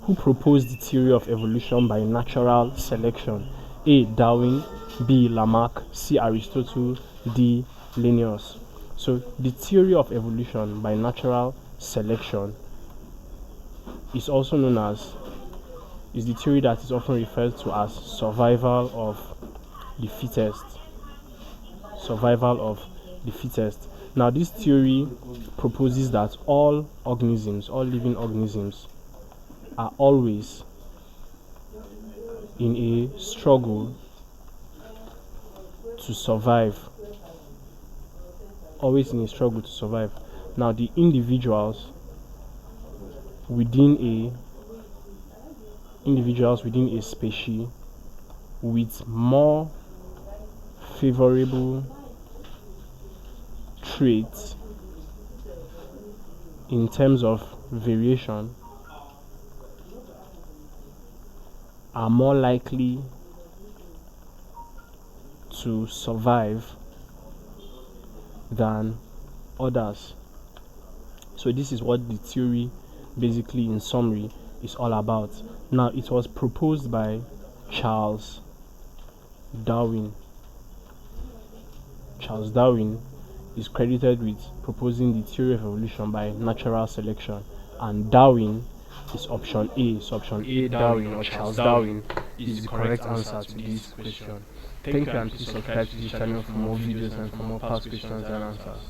Who proposed the theory of evolution by natural selection? A. Darwin, B. Lamarck, C. Aristotle, D. Linnaeus. So the theory of evolution by natural selection is also known as, is the theory that is often referred to as survival of the fittest. Survival of the fittest. Now this theory proposes that all organisms, all living organisms, are always in a struggle to survive. Always in a struggle to survive. Now the individuals within a species with more favorable traits in terms of variation are more likely to survive than others. So this is what the theory basically in summary is all about. Now it was proposed by Charles Darwin. Charles Darwin is credited with proposing the theory of evolution by natural selection, and Darwin is option A. So option A, Darwin or Charles Darwin, is the correct answer to this question. Thank you, and please subscribe to this channel for more videos and for more past questions and answers.